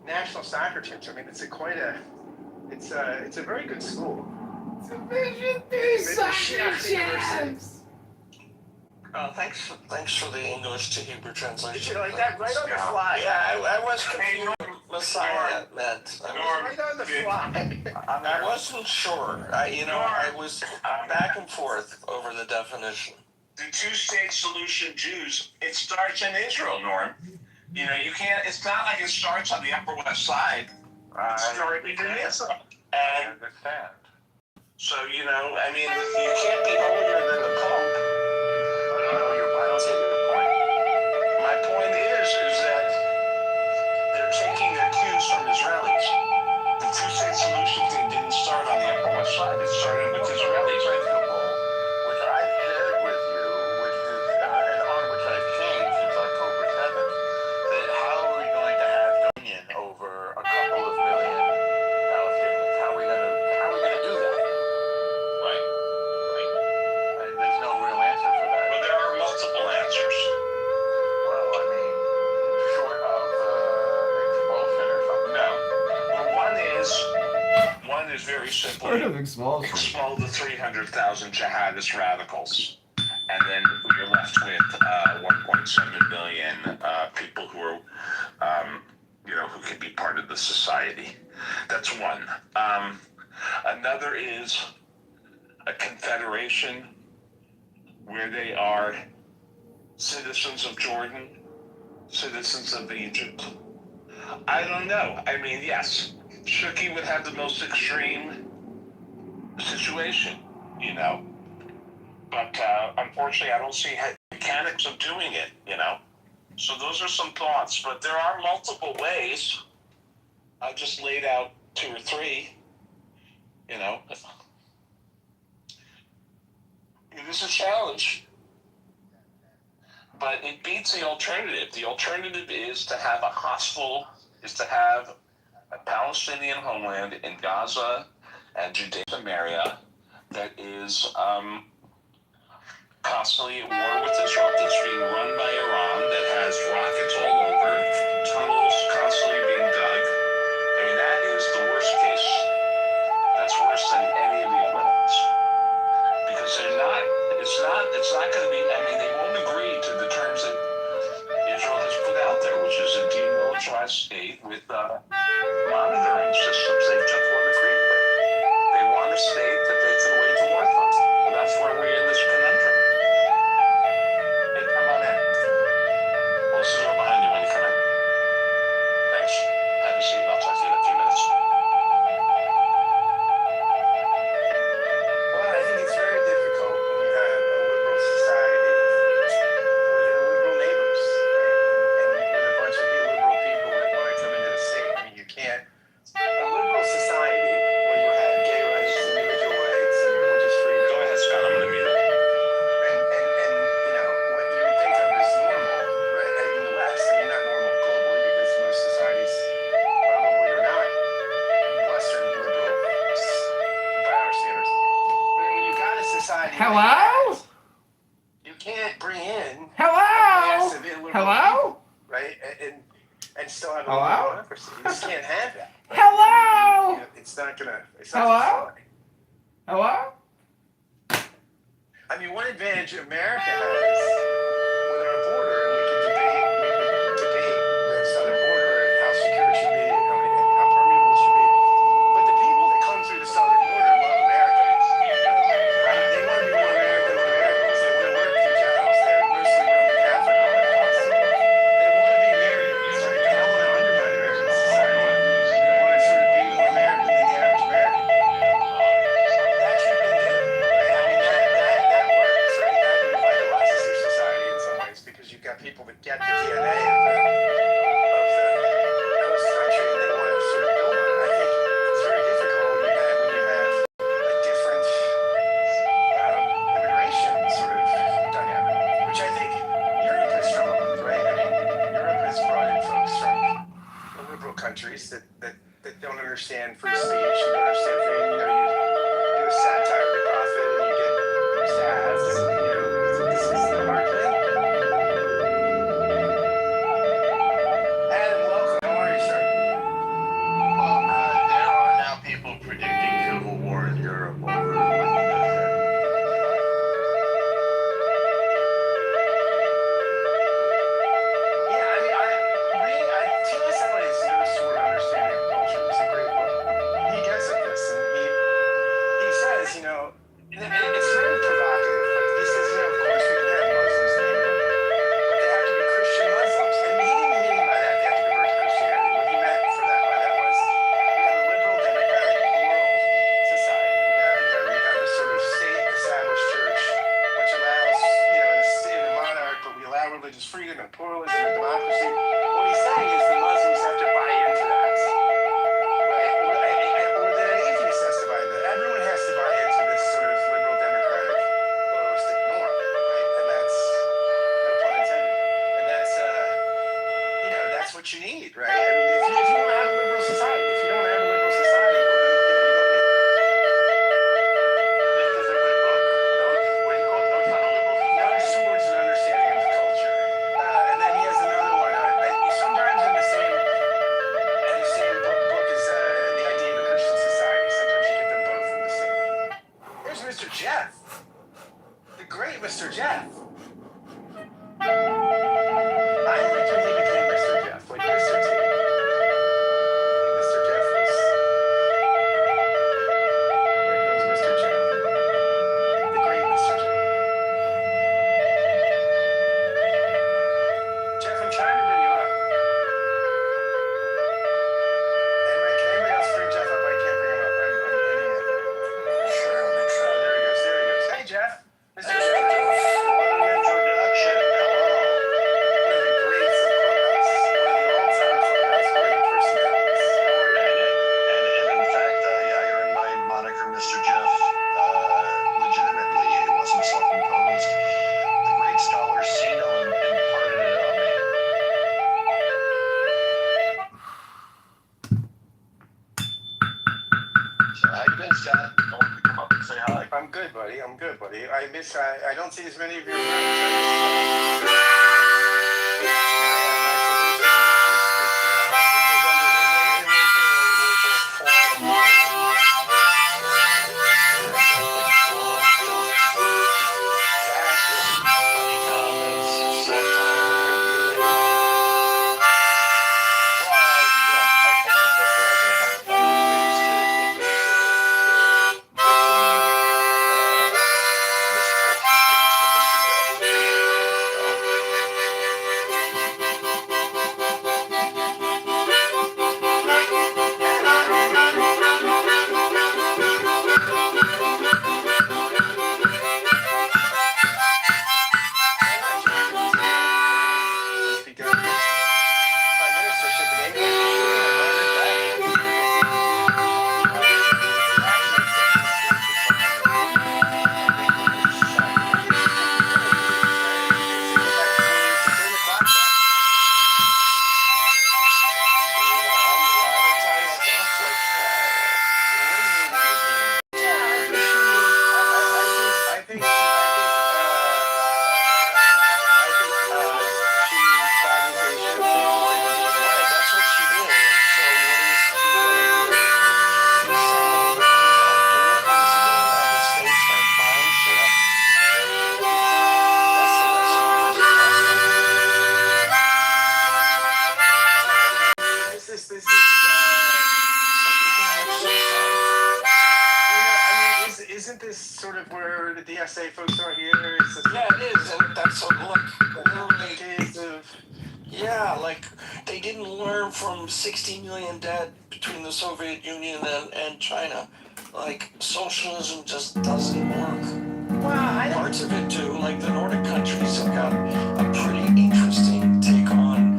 national soccer teams. I mean, it's a very good school. Division III soccer champs. Thanks for the English to Hebrew translation. Did you like that? Right on the fly. Yeah, I was confused what Messiah meant. Right on the fly. I wasn't sure. I was back and forth over the definition. The two-state solution Jews, it starts in Israel, Norm. You can't, it's not like it starts on the Upper West Side. It started in Israel. I understand. So, you can't be holier than the Pope. I don't see your point. My point is that they're taking their cues from Israelis. The two-state solution thing didn't start on the Upper West Side. It started with Israelis. Which I shared with you, and on which I've changed since October 7th, that how are we going to have dominion over a couple of million Palestinians? How are we going to do that? Right. And there's no real answer for that. Well, there are multiple answers. Well, short of expulsion or something. No. Well, one is very simple. Part of expulsion. Expel the 300,000 jihadist radicals. And then you're left with 1.7 million people who are, who can be part of the society. That's one. Another is a confederation where they are citizens of Jordan, citizens of Egypt. I don't know. Yes, Shuki would have the most extreme situation, But unfortunately, I don't see mechanics of doing it, So those are some thoughts, but there are multiple ways. I just laid out 2 or 3, It is a challenge, but it beats the alternative. The alternative is to have a Palestinian homeland in Gaza and Judea and Samaria that is constantly at war with Israel, that's being run by Iran, that has rockets all over, tunnels constantly being dug. That is the worst case. That's worse than any of the other ones. Because it's not going to be, they won't agree to the terms that Israel has put out there, which is a demilitarized state with monitoring systems. They just won't agree with it. They want a state that they can wage war from. And that's where we're in this conundrum. Hey, come on in. We'll sit over behind you when you come in. Thanks. Have a seat. I'll talk to you in a few minutes. Well, I think it's very difficult when you have a liberal society with liberal neighbors, right? And with a bunch of illiberal people that want to come into the state. You can't. A liberal society where you have gay rights, individual rights, and religious freedom. Go ahead, Scott. I'm going to mute it. And what you would think of as normal, right, in the West. Not normal globally, because most societies probably are not Western liberal by our standards. When you've got a society, Hello? you can't bring in Hello? massive illiberal Hello? people, right, and still have a Hello? liberal democracy. You just can't have that. Hello? It's not gonna. Hello? Hello? One advantage America has with our border, and we can debate the southern border and how secure it should be and how permeable it should be. But the people that come through the southern border love America. Right? They want to be more American than Americans. They want to work for jobs. They're mostly Roman Catholic. They want to be Americans. Right? They don't want to undermine American society. They want to sort of be more American than the average American. That you can do. Right? That works. Right? That revitalizes your society in some ways because you've got people that get the DNA of the host country and they want to sort of build on it. I think it's very difficult when you have a different immigration sort of dynamic, which I think Europe has struggled with, right? Europe has brought in folks from the liberal countries that don't understand free speech and don't understand things. You do a satire of the prophet and you get stats. This is the hard thing. Adam, welcome. How are you, sir? good, Scott? I want you to come up and say hi. I'm good, buddy. I'm good, buddy. I don't see as many of your friends. Isn't this sort of where the DSA folks are here? Yeah, it is, and that's yeah, like they didn't learn from 60 million dead between the Soviet Union and China. Like socialism just doesn't work. Well, Parts of it do, like the Nordic countries have got a pretty interesting take on,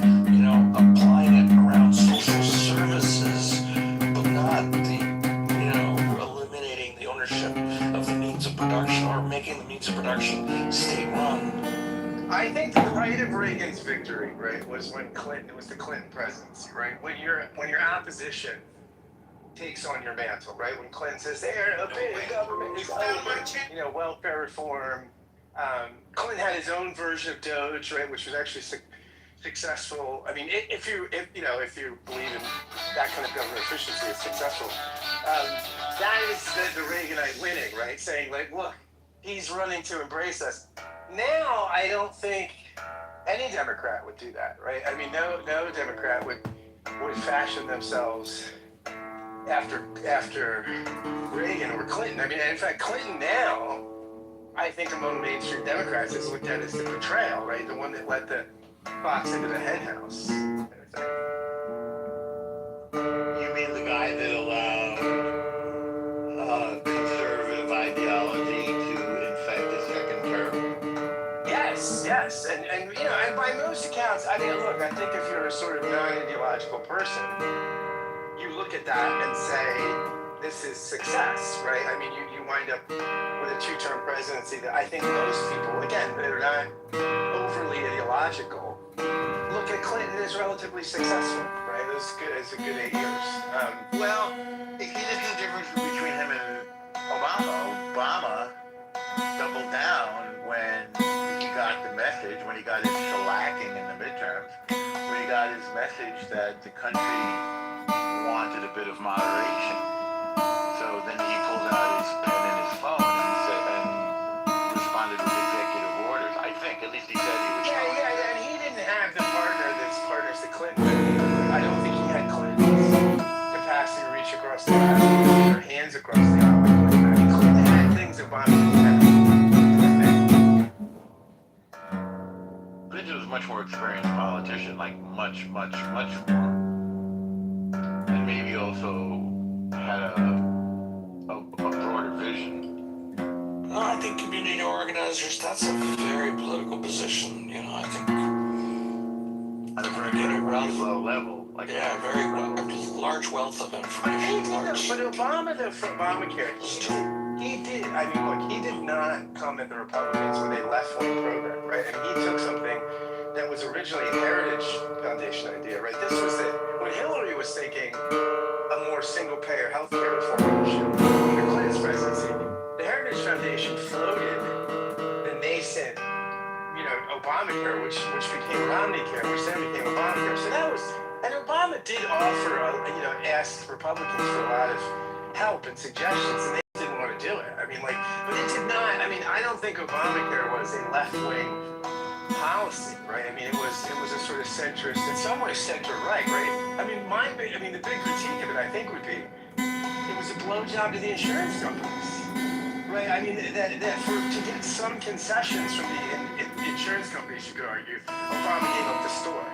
applying it around social services, but not eliminating the ownership of the means of production or making the means of production state-run. I think the height of Reagan's victory, right, was when it was the Clinton presidency, right? When your opposition takes on your mantle, right? When Clinton says they're a big government, welfare reform. Clinton had his own version of Doge, right, which was actually successful. I mean, if you believe in that kind of government efficiency, it's successful. That is the Reaganite winning, right? Saying like, look, he's running to embrace us. Now, I don't think any Democrat would do that, right? I mean, no Democrat would fashion themselves after Reagan or Clinton. I mean, in fact, Clinton now, I think among mainstream Democrats is looked at as the betrayal, right? The one that let the fox into the hen house. You mean the guy that allowed conservative ideology to infect the second term? Yes, and by most accounts, I mean, look, I think if you're a sort of non-ideological person, you look at that and say, this is success, right? I mean, you wind up with a two-term presidency that I think most people, again, that are not overly ideological, look at Clinton as relatively successful, right? It's a good 8 years. Well, if you look at the difference between him and Obama doubled down when he got the message, when he got his shellacking in the midterms, when he got his message that the country wanted a bit of moderation. So then he pulled out his pen and his phone and responded with executive orders. I think, at least he said he was. Yeah, and he didn't have the partner that's partners to Clinton. I don't think he had Clinton's capacity to reach across the aisle, or hands across the aisle. I mean, Clinton had things Obama didn't have. Clinton was a much more experienced politician, like much more. And maybe also had a broader vision. No, I think community organizers, that's a very political position. I think At a very low level. very large wealth of information. But Obama, for Obamacare, he did. I mean, look, he did not come at the Republicans with a left-wing program, right? I mean, he took something that was originally a Heritage Foundation idea, right? This was when Hillary was thinking a more single-payer healthcare reform issue. Obamacare, which became Romneycare, which then became Obamacare. So that was, and Obama did offer, asked Republicans for a lot of help and suggestions, and they didn't want to do it. I mean, but it did not. I mean, I don't think Obamacare was a left-wing policy, right? I mean, it was a sort of centrist, in some ways center-right, right? I mean, the big critique of it, I think, would be it was a blowjob to the insurance companies, right? I mean, that to get some concessions from the insurance companies, you could argue, Obama gave up the store,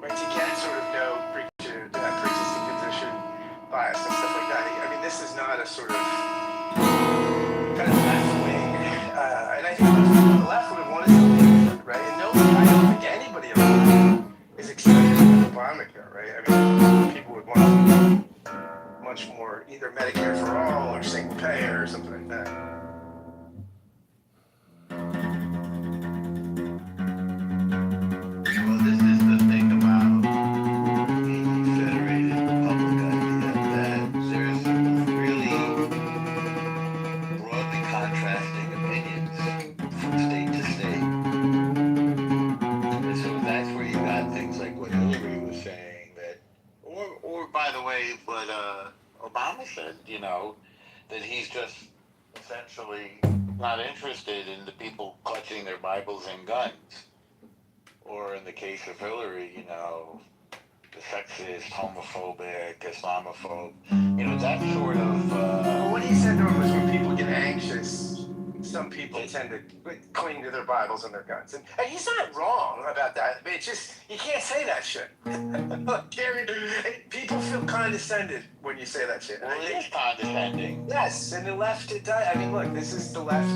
right? To get sort of no pre-existing condition bias and stuff like that. I mean, this is not a sort of kind of left-wing, and I think the left would have wanted something different, right? And I don't think anybody is excited about Obamacare, right? I mean, people would want much more, either Medicare for all or single payer or something like that. Well, this is the thing about the Federated Republic idea, that there's some really broadly contrasting opinions from state to state. And so that's where you got things like what Hillary was saying, or by the way, what Obama said, that he's just essentially not interested in the people clutching their Bibles and guns. Or in the case of Hillary, the sexist, homophobic, Islamophobe, that sort of... Well, what he said to him was when people get anxious, some people tend to cling to their Bibles and their guns. And he's not wrong about that. But it's just, you can't say that shit. People feel condescended when you say that shit. Well, it is condescending. Yes, and the left, I mean, look, this is the left.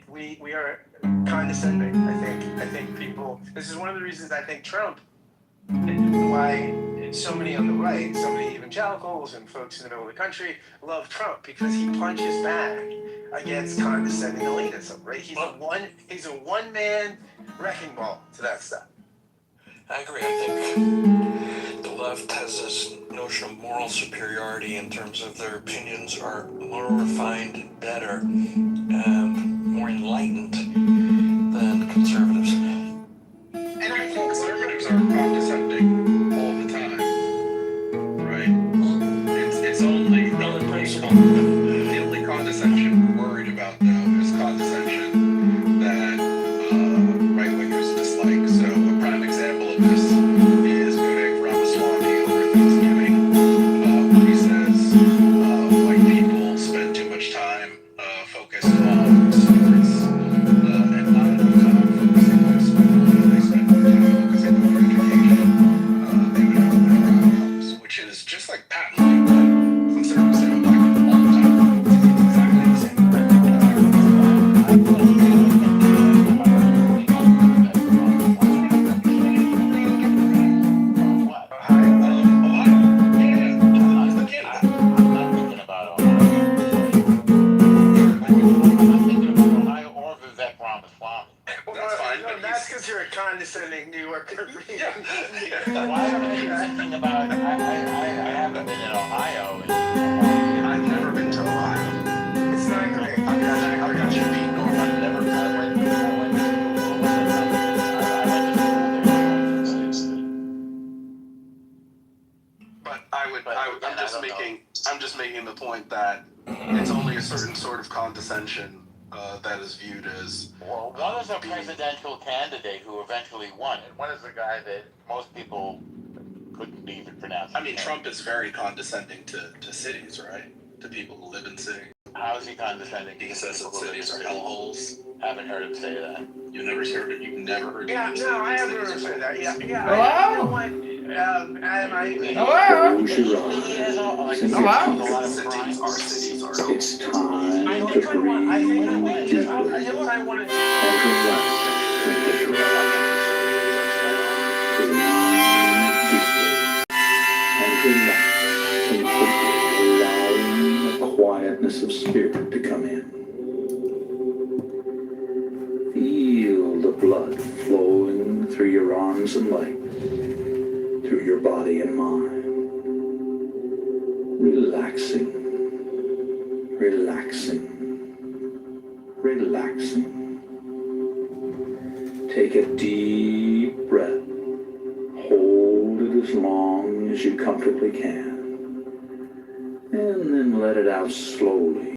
We are condescending. I think people, this is one of the reasons I think Trump, why so many on the right, so many evangelicals and folks in the middle of the country love Trump, because he punches back against condescending elitism, right? He's a one-man wrecking ball to that stuff. I agree. I think the left has this notion of moral superiority in terms of their opinions are more refined, better, and more enlightened than conservatives. And I think Conservatives are condescending all the time, right? It's only the only condescension we're worried about now is condescension that right-wingers dislike. So a prime example of this is Vivek Ramaswamy over Thanksgiving, when he says white people spend too much time focused on sports and not enough time focusing on school. They spend more time focusing on education. They would have better outcomes, which is just like patently what conservatives say like all the time. It's exactly the same. That's because you're a condescending New Yorker. Why am I thinking about? I haven't been in Ohio. I've never been to Ohio. It's not great. I got you beat North. I've never. But I'm just making the point that it's only a certain sort of condescension that is viewed as. Well, one is a presidential candidate who eventually won, and one is a guy that most people couldn't even pronounce. I mean, Trump is very condescending to cities, right? To people who live in cities. How is he condescending? He says that cities are hellholes. Haven't heard him say that. You've never heard it. You've never heard. Yeah, no, I haven't heard him say that. Yeah. Hello? You know what? Adam, Hello? He has a lot of Cities are cities are. It's time I to think I want. I think I want. breathe I know what I want to do. and to relax completely, allowing a quietness of spirit to come in. Feel the blood flowing through your arms and legs, through your body and mind. Relaxing, relaxing, relaxing. Take Take a deep breath. Hold it as long as you comfortably can. And then let it out slowly.